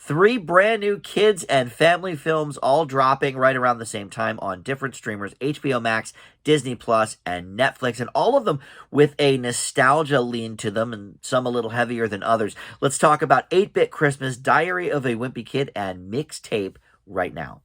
3 brand new kids and family films all dropping right around the same time on different streamers, HBO Max, Disney Plus, and Netflix, and all of them with a nostalgia lean to them, and some a little heavier than others. Let's talk about 8-Bit Christmas, Diary of a Wimpy Kid, and MixTape right now.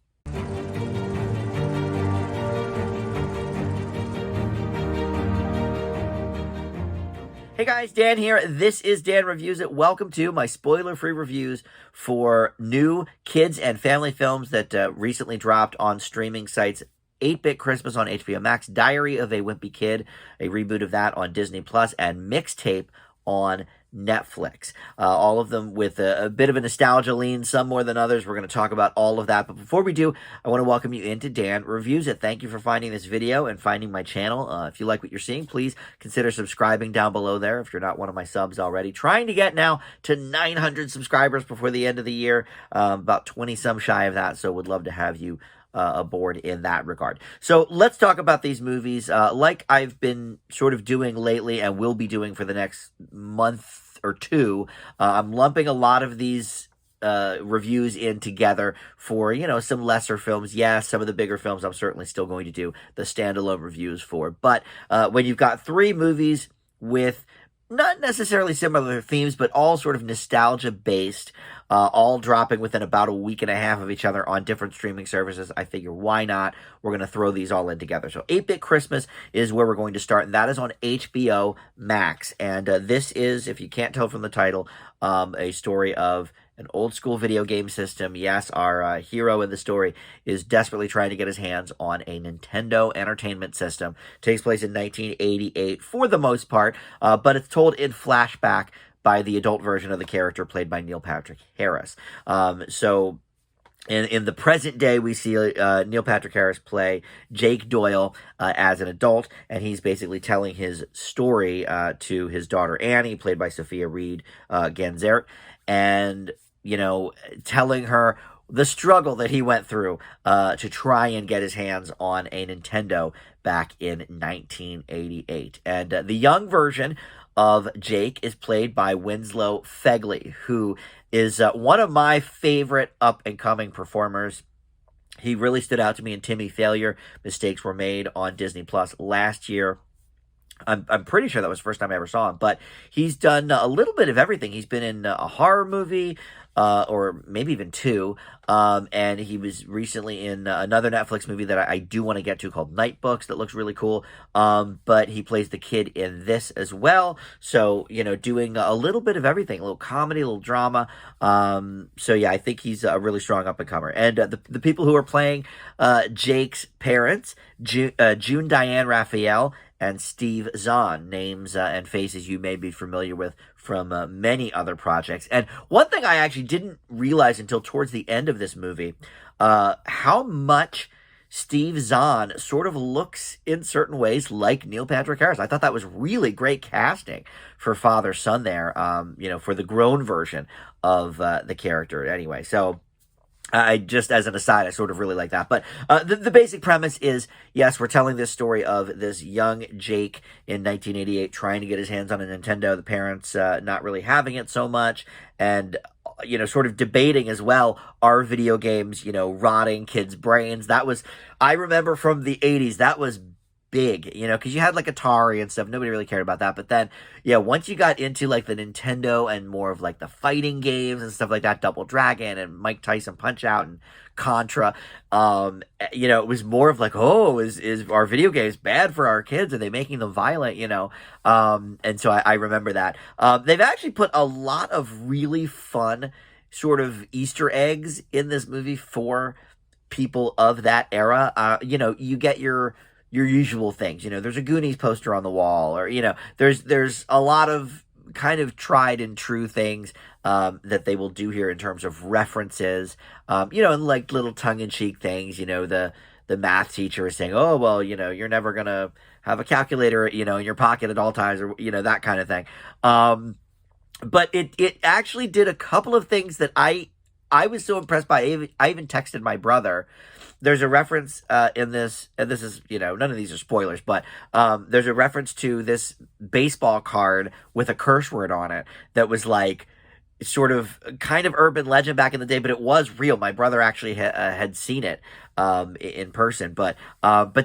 Hey guys, Dan here. This is Dan Reviews It. Welcome to my spoiler-free reviews for new kids and family films that recently dropped on streaming sites. 8-Bit Christmas on HBO Max, Diary of a Wimpy Kid, a reboot of that on Disney Plus, and MixTape on Netflix. All of them with a bit of a nostalgia lean, some more than others. We're going to talk about all of that. But before we do, I want to welcome you into Dan Reviews It. Thank you for finding this video and finding my channel. If you like what you're seeing, please consider subscribing down below there if you're not one of my subs already. Trying to get now to 900 subscribers before the end of the year. About 20 some shy of that, so would love to have you aboard in that regard. So let's talk about these movies. Like I've been sort of doing lately and will be doing for the next month or two, I'm lumping a lot of these reviews in together for, some lesser films. Yes, some of the bigger films I'm certainly still going to do the standalone reviews for. But when you've got 3 movies with not necessarily similar themes, but all sort of nostalgia-based, all dropping within about a week and a half of each other on different streaming services, I figure why not? We're going to throw these all in together. So 8-Bit Christmas is where we're going to start, and that is on HBO Max. And this is, if you can't tell from the title, a story of an old-school video game system. Yes, our hero in the story is desperately trying to get his hands on a Nintendo Entertainment System. Takes place in 1988 for the most part, but it's told in flashback by the adult version of the character played by Neil Patrick Harris. So in the present day, we see Neil Patrick Harris play Jake Doyle as an adult, and he's basically telling his story to his daughter Annie, played by Sophia Reed Ganzert, and telling her the struggle that he went through to try and get his hands on a Nintendo back in 1988. And the young version of Jake is played by Winslow Fegley, who is one of my favorite up-and-coming performers. He really stood out to me in Timmy Failure. Mistakes Were Made on Disney Plus last year. I'm pretty sure that was the first time I ever saw him, but he's done a little bit of everything. He's been in a horror movie, or maybe even 2, and he was recently in another Netflix movie that I do want to get to called Night Books that looks really cool, but he plays the kid in this as well, so, doing a little bit of everything, a little comedy, a little drama, so yeah, I think he's a really strong up-and-comer, and the people who are playing Jake's parents, June Diane Raphael, and Steve Zahn, names and faces you may be familiar with from many other projects. And one thing I actually didn't realize until towards the end of this movie, how much Steve Zahn sort of looks in certain ways like Neil Patrick Harris. I thought that was really great casting for father-son there, for the grown version of the character anyway. So I just, as an aside, I sort of really like that. But the basic premise is, yes, we're telling this story of this young Jake in 1988 trying to get his hands on a Nintendo, the parents not really having it so much, and, sort of debating as well, are video games, rotting kids' brains? That was, I remember from the 80s, that was big, because you had like Atari and stuff. Nobody really cared about that. But then, once you got into like the Nintendo and more of like the fighting games and stuff like that, Double Dragon and Mike Tyson Punch-Out and Contra, it was more of like, oh, is our video games bad for our kids? Are they making them violent? And so I remember that. They've actually put a lot of really fun sort of Easter eggs in this movie for people of that era. You get your usual things, there's a Goonies poster on the wall, or, there's a lot of kind of tried and true things that they will do here in terms of references, and like little tongue-in-cheek things, the math teacher is saying, oh, well, you're never going to have a calculator, in your pocket at all times, or, that kind of thing. But it actually did a couple of things that I was so impressed by. I even texted my brother. There's a reference in this, and this is, none of these are spoilers, but there's a reference to this baseball card with a curse word on it that was like, sort of kind of urban legend back in the day, but it was real. My brother actually had seen it in person, but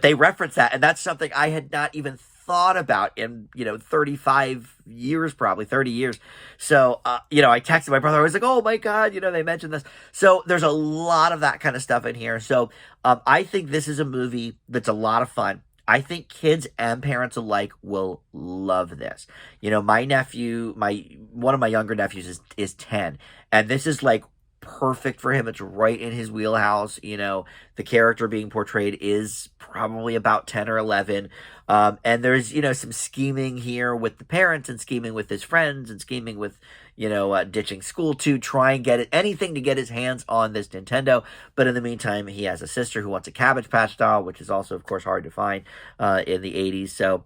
they reference that, and that's something I had not even thought about in 35 years, probably 30 years. So I texted my brother. I was like, oh my god, they mentioned this. So there's a lot of that kind of stuff in here. So I think this is a movie that's a lot of fun. I think kids and parents alike will love this. My nephew, my one of my younger nephews is 10, and this is like perfect for him. It's right in his wheelhouse. The character being portrayed is probably about 10 or 11. And there's, some scheming here with the parents and scheming with his friends and scheming with, ditching school to try and get anything to get his hands on this Nintendo. But in the meantime, he has a sister who wants a Cabbage Patch doll, which is also, of course, hard to find in the 80s. So,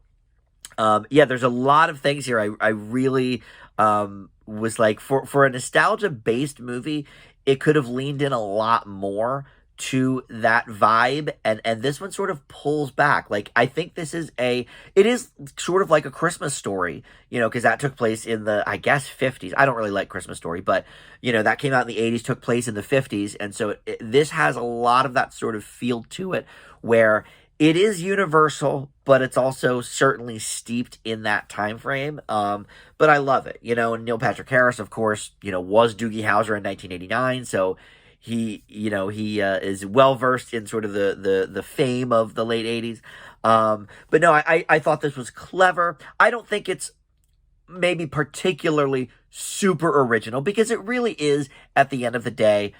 there's a lot of things here. I really was like, for a nostalgia-based movie, it could have leaned in a lot more to that vibe, and this one sort of pulls back. Like, I think it is sort of like a Christmas Story, because that took place in the, I guess, 50s. I don't really like Christmas Story, but that came out in the 80s, took place in the 50s, and so this has a lot of that sort of feel to it, where it is universal, but it's also certainly steeped in that time frame. But I love it, and Neil Patrick Harris, of course, was Doogie Howser in 1989, so he is well versed in sort of the fame of the late 80s. But no, I thought this was clever. I don't think it's maybe particularly super original, because it really is, at the end of the day,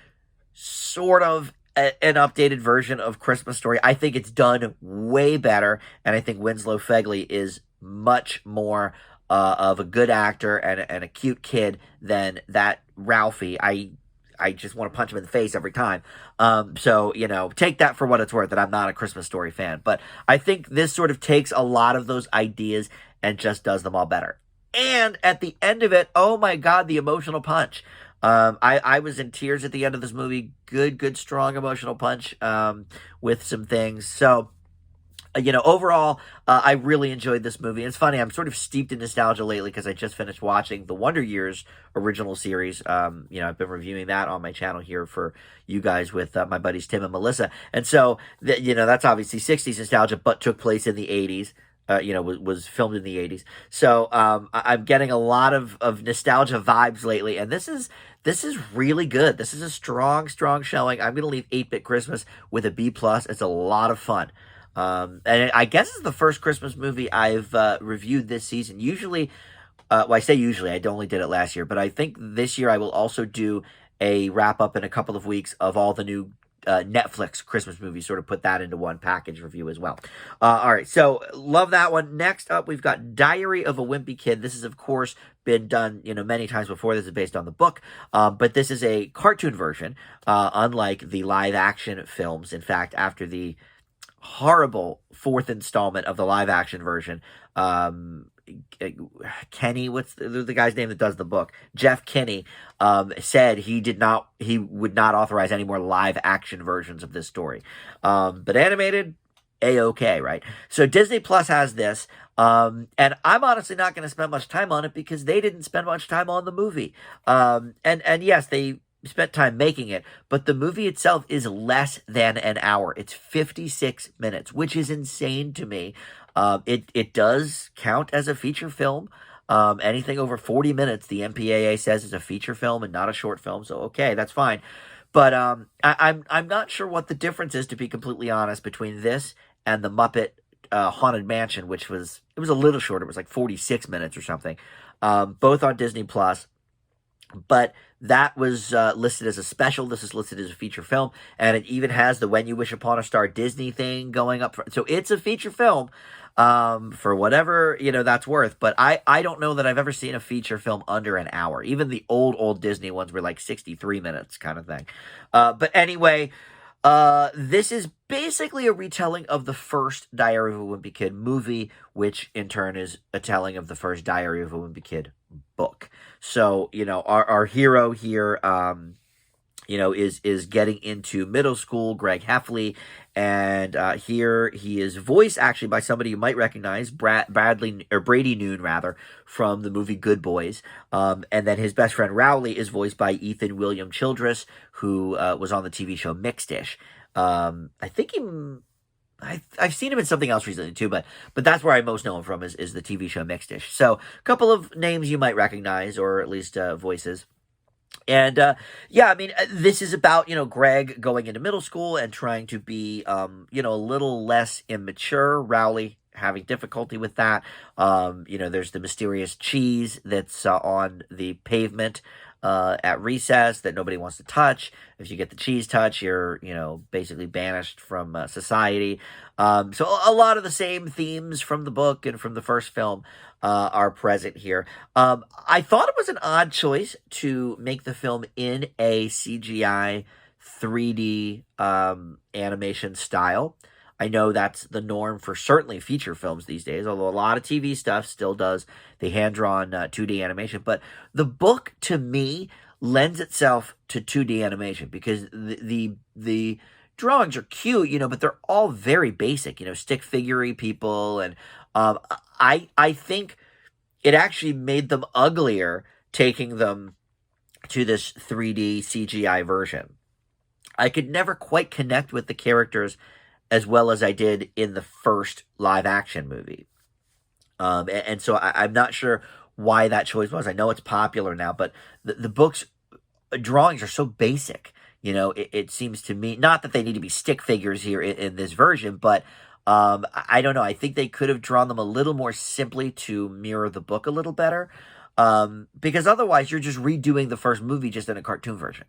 sort of an updated version of Christmas Story. I think it's done way better, and I think Winslow Fegley is much more of a good actor and a cute kid than that Ralphie. I just want to punch him in the face every time. So, take that for what it's worth, that I'm not a Christmas Story fan. But I think this sort of takes a lot of those ideas and just does them all better. And at the end of it, oh my God, the emotional punch. I was in tears at the end of this movie. Good, strong emotional punch with some things. So, overall, I really enjoyed this movie. It's funny, I'm sort of steeped in nostalgia lately because I just finished watching the Wonder Years original series. I've been reviewing that on my channel here for you guys with my buddies Tim and Melissa. And so, that's obviously 60s nostalgia, but took place in the 80s. Was filmed in the 80s. So I'm getting a lot of nostalgia vibes lately, and this is really good. This is a strong showing. I'm going to leave 8-Bit Christmas with a B+. It's a lot of fun. And I guess it's the first Christmas movie I've reviewed this season. Usually, I say usually, I only did it last year, but I think this year I will also do a wrap-up in a couple of weeks of all the new Netflix Christmas movies, sort of put that into one package review as well. All right, so love that one. Next up, we've got Diary of a Wimpy Kid. This has, of course, been done, many times before. This is based on the book, but this is a cartoon version, unlike the live-action films. In fact, after the horrible fourth installment of the live-action version, Kenny, what's the guy's name that does the book? Jeff Kinney said he would not authorize any more live action versions of this story. But animated, A-okay, right? So Disney Plus has this, and I'm honestly not going to spend much time on it because they didn't spend much time on the movie. And yes, they spent time making it, but the movie itself is less than an hour. It's 56 minutes, which is insane to me. It does count as a feature film. Anything over 40 minutes, the MPAA says is a feature film and not a short film. So, okay, that's fine. But I'm not sure what the difference is, to be completely honest, between this and the Muppet Haunted Mansion, which was a little shorter. It was like 46 minutes or something. Both on Disney Plus. But that was listed as a special. This is listed as a feature film, and it even has the When You Wish Upon a Star Disney thing going up. So it's a feature film for whatever, that's worth. But I don't know that I've ever seen a feature film under an hour. Even the old Disney ones were like 63 minutes kind of thing. But anyway, this is basically a retelling of the first Diary of a Wimpy Kid movie, which in turn is a telling of the first Diary of a Wimpy Kid book. So, our hero here is getting into middle school, Greg Heffley, and here he is voiced actually by somebody you might recognize, Brady Noon rather, from the movie Good Boys, and then his best friend Rowley is voiced by Ethan William Childress, who was on the TV show Mixed-ish. I think I've seen him in something else recently too, but that's where I most know him from is the TV show Mixed-ish. So a couple of names you might recognize, or at least voices. And yeah, I mean, this is about Greg going into middle school and trying to be a little less immature. Rowley having difficulty with that. There's the mysterious cheese that's on the pavement at recess that nobody wants to touch. If you get the cheese touch, you're basically banished from society. So a lot of the same themes from the book and from the first film are present here. I thought it was an odd choice to make the film in a CGI 3D animation style. I know that's the norm for certainly feature films these days, although a lot of TV stuff still does the hand-drawn 2D animation. But the book, to me, lends itself to 2D animation because the drawings are cute, but they're all very basic, stick figure-y people. And I think it actually made them uglier taking them to this 3D CGI version. I could never quite connect with the characters as well as I did in the first live action movie. And so I'm not sure why that choice was. I know it's popular now, but the book's drawings are so basic. It seems to me, not that they need to be stick figures here in this version, but I don't know. I think they could have drawn them a little more simply to mirror the book a little better. Because otherwise you're just redoing the first movie just in a cartoon version.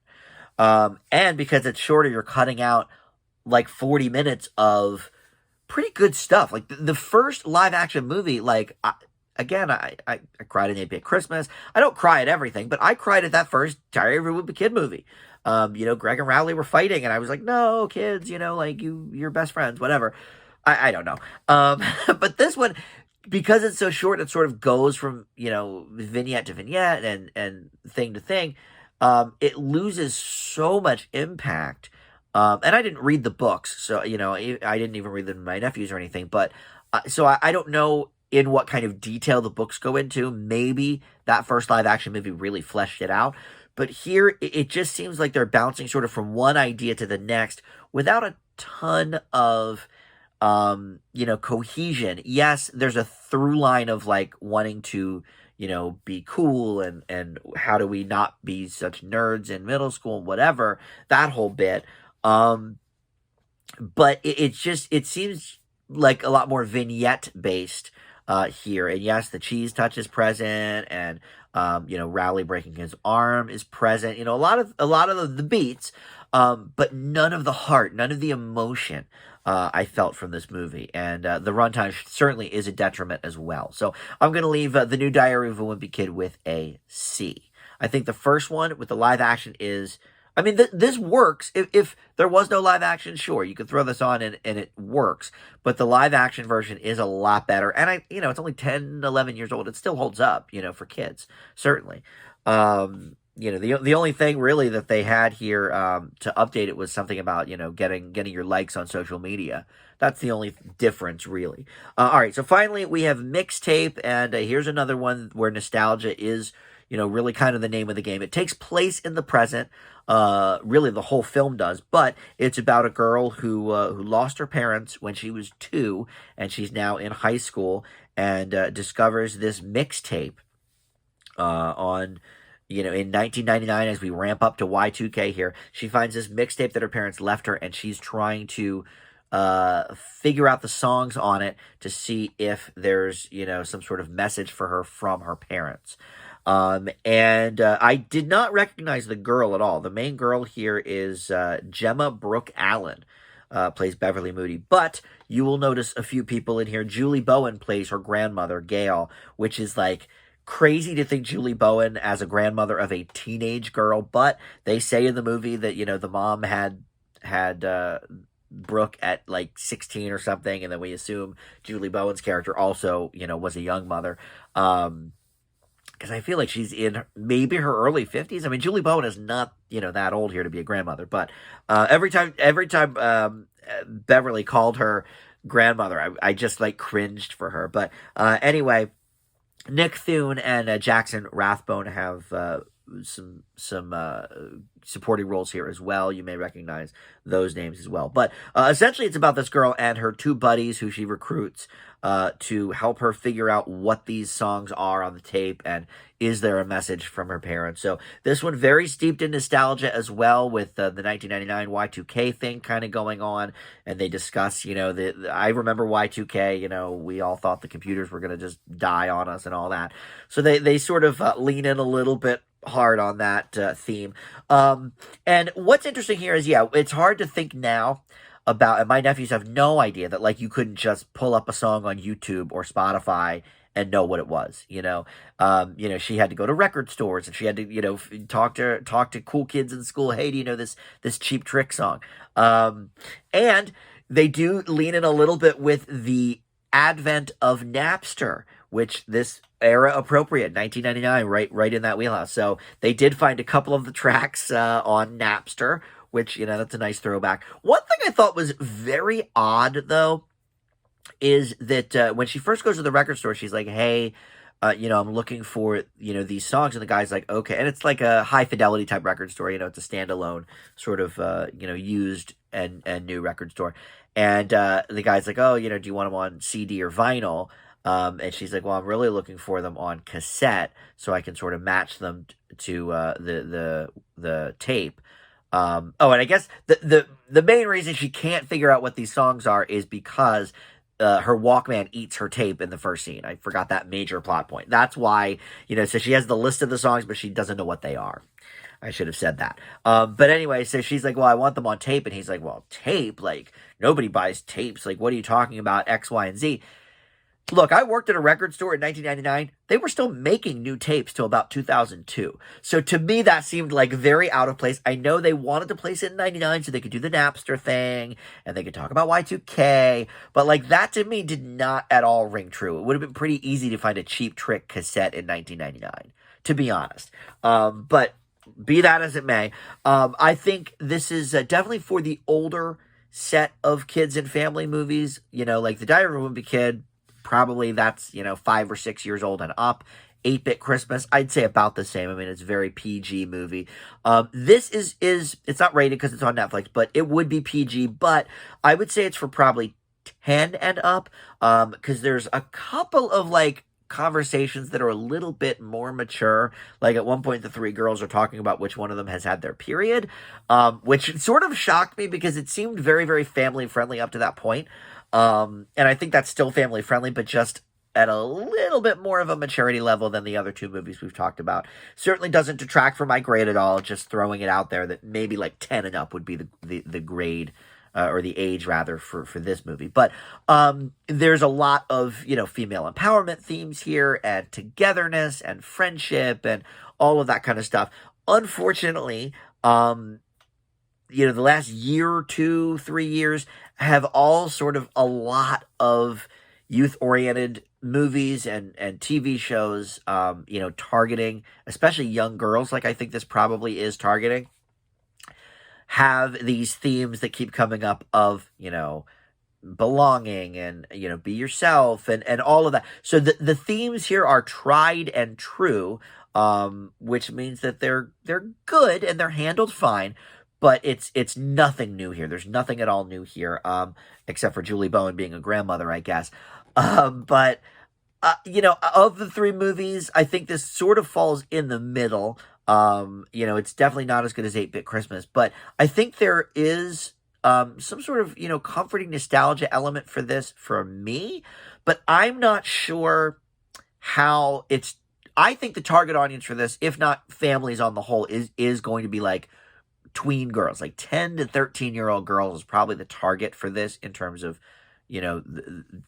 And because it's shorter, you're cutting out like 40 minutes of pretty good stuff. Like the first live action movie, like I cried in 8-Bit Christmas. I don't cry at everything, but I cried at that first Diary of a Wimpy Kid movie. Greg and Rowley were fighting and I was like, no, kids, like you're best friends, whatever. I don't know. But this one, because it's so short, it sort of goes from, vignette to vignette and thing to thing. It loses so much impact. And I didn't read the books, so, I didn't even read them to my nephews or anything, but, so I don't know in what kind of detail the books go into. Maybe that first live action movie really fleshed it out, but here it just seems like they're bouncing sort of from one idea to the next without a ton of, cohesion. Yes, there's a through line of like wanting to, be cool and how do we not be such nerds in middle school and whatever, that whole bit. But it seems like a lot more vignette based here. And yes, the cheese touch is present, and Rowley breaking his arm is present. A lot of the beats, but none of the heart, none of the emotion I felt from this movie. And the runtime certainly is a detriment as well. So I'm going to leave The New Diary of a Wimpy Kid with a C. I think the first one with the live action is, I mean, this works. If there was no live action, sure, you could throw this on and it works. But the live action version is a lot better. And it's only 10, 11 years old. It still holds up, for kids, certainly. The only thing really that they had here to update it was something about, getting your likes on social media. That's the only difference, really. All right, so finally we have MixTape, and here's another one where nostalgia is, really kind of the name of the game. It takes place in the present. Really, the whole film does, but it's about a girl who lost her parents when she was 2, and she's now in high school, and discovers this mixtape on, in 1999, as we ramp up to Y2K here. She finds this mixtape that her parents left her, and she's trying to figure out the songs on it to see if there's, some sort of message for her from her parents. And I did not recognize the girl at all. The main girl here is Gemma Brooke Allen, plays Beverly Moody. But you will notice a few people in here. Julie Bowen plays her grandmother, Gail, which is like crazy to think Julie Bowen as a grandmother of a teenage girl. But they say in the movie that, the mom had Brooke at like 16 or something. And then we assume Julie Bowen's character also, was a young mother. because I feel like she's in maybe her early 50s. I mean, Julie Bowen is not, that old here to be a grandmother, but every time Beverly called her grandmother, I just like cringed for her. But anyway, Nick Thune and Jackson Rathbone have some supporting roles here as well. You may recognize those names as well. But essentially, it's about this girl and her two buddies who she recruits to help her figure out what these songs are on the tape and is there a message from her parents. So this one very steeped in nostalgia as well, with the 1999 Y2K thing kind of going on, and they discuss, I remember Y2K, we all thought the computers were going to just die on us and all that. So they sort of lean in a little bit hard on that theme. And what's interesting here is, it's hard to think now about, and my nephews have no idea that, like, you couldn't just pull up a song on YouTube or Spotify and know what it was. She had to go to record stores, and she had to, talk to cool kids in school. Hey, do you know this Cheap Trick song? And they do lean in a little bit with the advent of Napster, which this era appropriate, 1999, right in that wheelhouse. So they did find a couple of the tracks on Napster, which, that's a nice throwback. One thing I thought was very odd, though, is that when she first goes to the record store, she's like, hey, I'm looking for, these songs. And the guy's like, okay. And it's like a high fidelity type record store. It's a standalone sort of, used and new record store. And the guy's like, oh, do you want them on CD or vinyl? And she's like, well, I'm really looking for them on cassette so I can sort of match them to the tape. And I guess the main reason she can't figure out what these songs are is because her Walkman eats her tape in the first scene. I forgot that major plot point. That's why, so she has the list of the songs, but she doesn't know what they are. I should have said that. But anyway, so she's like, well, I want them on tape. And he's like, well, tape? Like, nobody buys tapes. Like, what are you talking about? X, Y, and Z. Look, I worked at a record store in 1999. They were still making new tapes till about 2002. So to me, that seemed like very out of place. I know they wanted to place it in 99 so they could do the Napster thing and they could talk about Y2K. But like that to me did not at all ring true. It would have been pretty easy to find a Cheap Trick cassette in 1999, to be honest. But be that as it may, I think this is definitely for the older set of kids and family movies. Like The Diary of a Wimpy Kid. Probably that's, 5 or 6 years old and up. 8-Bit Christmas, I'd say about the same. I mean, it's a very PG movie. This is it's not rated because it's on Netflix, but it would be PG. But I would say it's for probably 10 and up, because there's a couple of, like, conversations that are a little bit more mature. Like at one point, the three girls are talking about which one of them has had their period, which sort of shocked me because it seemed very, very family friendly up to that point. And I think that's still family friendly, but just at a little bit more of a maturity level than the other two movies we've talked about. Certainly doesn't detract from my grade at all. Just throwing it out there that maybe like 10 and up would be the grade, or the age rather for this movie. But, there's a lot of, female empowerment themes here and togetherness and friendship and all of that kind of stuff. Unfortunately, the last year, 2, 3 years have all sort of a lot of youth-oriented movies and TV shows, targeting, especially young girls, like I think this probably is targeting, have these themes that keep coming up of, belonging and, be yourself and all of that. So the themes here are tried and true, which means that they're good and they're handled fine. But it's nothing new here. There's nothing at all new here, except for Julie Bowen being a grandmother, I guess. But of the three movies, I think this sort of falls in the middle. It's definitely not as good as 8-Bit Christmas, but I think there is some sort of, comforting nostalgia element for this for me. But I'm not sure how it's... I think the target audience for this, if not families on the whole, is going to be like tween girls, like 10 to 13-year-old girls is probably the target for this in terms of,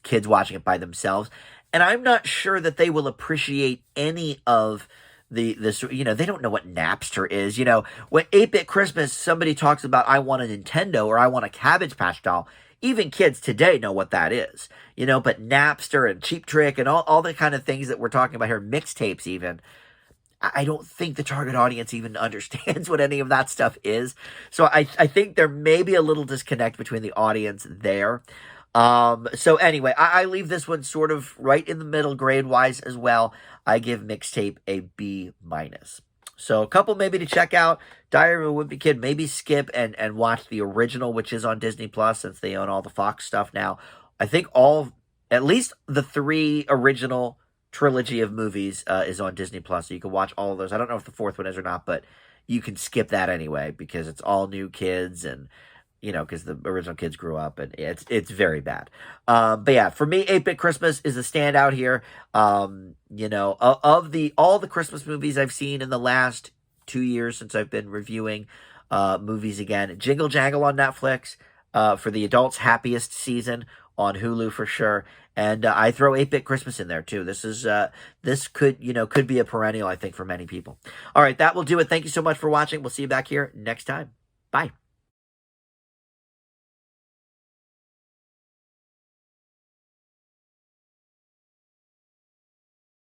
kids watching it by themselves. And I'm not sure that they will appreciate any of this, they don't know what Napster is. When 8-Bit Christmas, somebody talks about, I want a Nintendo or I want a Cabbage Patch doll. even kids today know what that is, but Napster and Cheap Trick and all the kind of things that we're talking about here, mixtapes even, I don't think the target audience even understands what any of that stuff is. So I think there may be a little disconnect between the audience there. So anyway, I leave this one sort of right in the middle grade wise as well. I give Mixtape a B minus. So a couple maybe to check out. Diary of a Wimpy Kid, maybe skip and watch the original, which is on Disney Plus since they own all the Fox stuff now. I think at least the 3 original trilogy of movies is on Disney Plus, so you can watch all of those. I don't know if the 4th one is or not, but you can skip that anyway because it's all new kids and because the original kids grew up, and it's very bad. But yeah, for me, 8-Bit Christmas is a standout here. Of all the Christmas movies I've seen in the last 2 years since I've been reviewing movies again, Jingle Jangle on Netflix for the adults' happiest season, on Hulu for sure, and I throw 8-Bit Christmas in there too. This could be a perennial, I think, for many people. All right, that will do it. Thank you so much for watching. We'll see you back here next time. Bye.